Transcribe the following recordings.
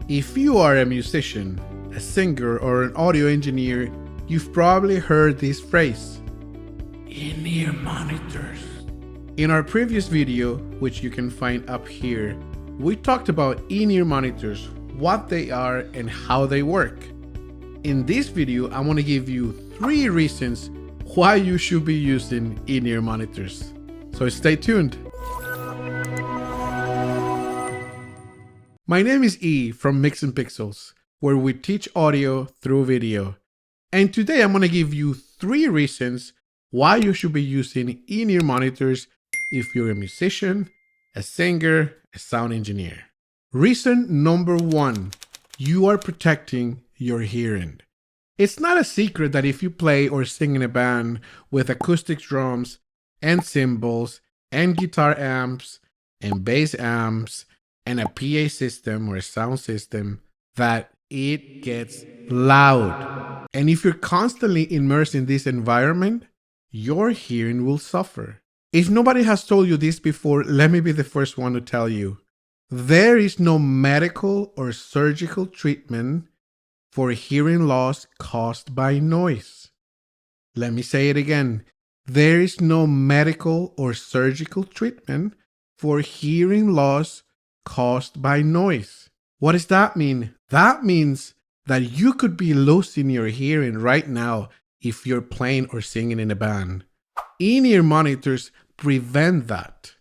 If you are a musician, a singer, or an audio engineer, you've probably heard this phrase, in-ear monitors. In our previous video, which you can find up here, we talked about in-ear monitors, what they are and how they work. In this video, I want to give you 3 reasons why you should be using in-ear monitors. So stay tuned. My name is E from Mix and Pixels, where we teach audio through video. And today I'm going to give you 3 reasons why you should be using in-ear monitors if you're a musician, a singer, a sound engineer. Reason number 1, you are protecting your hearing. It's not a secret that if you play or sing in a band with acoustic drums and cymbals and guitar amps and bass amps and a PA system or a sound system, that it gets loud. And if you're constantly immersed in this environment, your hearing will suffer. If nobody has told you this before, let me be the first one to tell you. There is no medical or surgical treatment for hearing loss caused by noise. Let me say it again. There is no medical or surgical treatment for hearing loss caused by noise. What does that mean? That means that you could be losing your hearing right now if you're playing or singing in a band. In-ear monitors prevent that.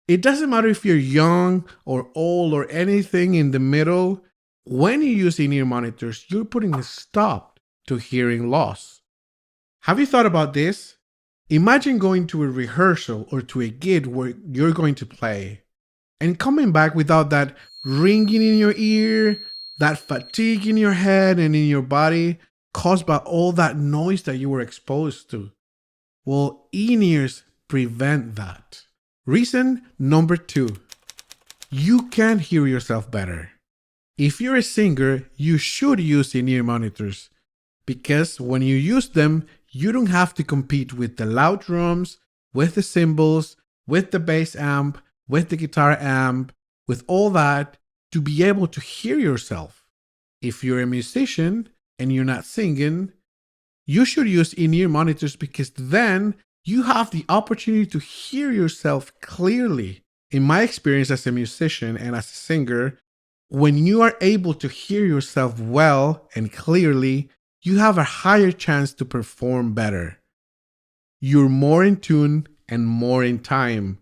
It doesn't matter if you're young or old or anything in the middle. When you use in-ear monitors, you're putting a stop to hearing loss. Have you thought about this? Imagine going to a rehearsal or to a gig where you're going to play and coming back without that ringing in your ear, that fatigue in your head and in your body caused by all that noise that you were exposed to. Well, in-ears prevent that. Reason number 2, you can hear yourself better. If you're a singer, you should use in-ear monitors because when you use them, you don't have to compete with the loud drums, with the cymbals, with the bass amp, with the guitar amp, with all that to be able to hear yourself. If you're a musician and you're not singing, you should use in-ear monitors because then you have the opportunity to hear yourself clearly. In my experience as a musician and as a singer, when you are able to hear yourself well and clearly, you have a higher chance to perform better. You're more in tune and more in time.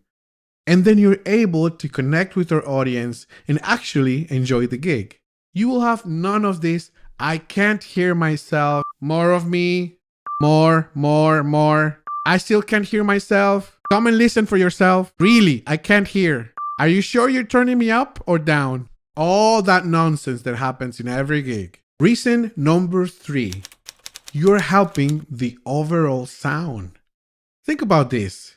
And then you're able to connect with your audience and actually enjoy the gig. You will have none of this, I can't hear myself, more of me, more. I still can't hear myself. Come and listen for yourself. Really, I can't hear. Are you sure you're turning me up or down? All that nonsense that happens in every gig. Reason number 3, you're helping the overall sound. Think about this.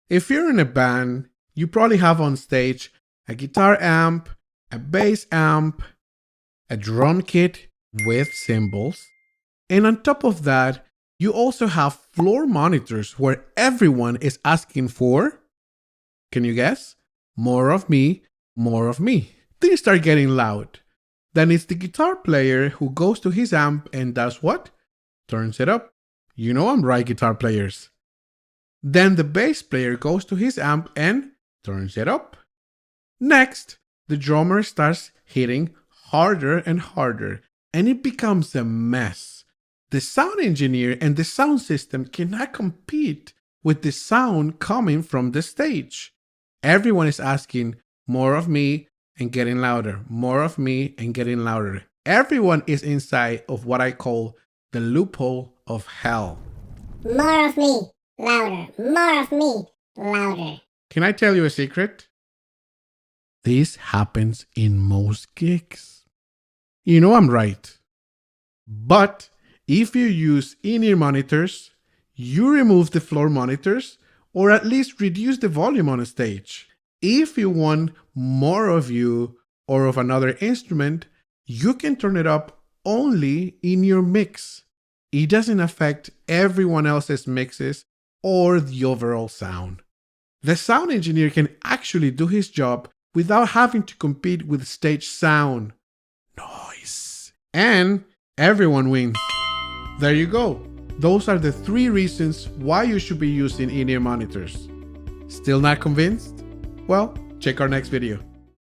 If you're in a band, you probably have on stage a guitar amp, a bass amp, a drum kit with cymbals, and on top of that, you also have floor monitors where everyone is asking for, can you guess? More of me, more of me. Things start getting loud. Then it's the guitar player who goes to his amp and does what? Turns it up. You know I'm right, guitar players. Then the bass player goes to his amp and turns it up. Next, the drummer starts hitting harder and harder, and it becomes a mess. The sound engineer and the sound system cannot compete with the sound coming from the stage. Everyone is asking more of me and getting louder, more of me and getting louder. Everyone is inside of what I call the loophole of hell. More of me, louder, more of me, louder. Can I tell you a secret? This happens in most gigs. You know I'm right. But if you use in-ear monitors, you remove the floor monitors or at least reduce the volume on a stage. If you want more of you or of another instrument, you can turn it up only in your mix. It doesn't affect everyone else's mixes or the overall sound. The sound engineer can actually do his job without having to compete with stage sound. No and everyone wins. There you go. Those are the 3 reasons why you should be using in-ear monitors. Still not convinced? Well, check our next video.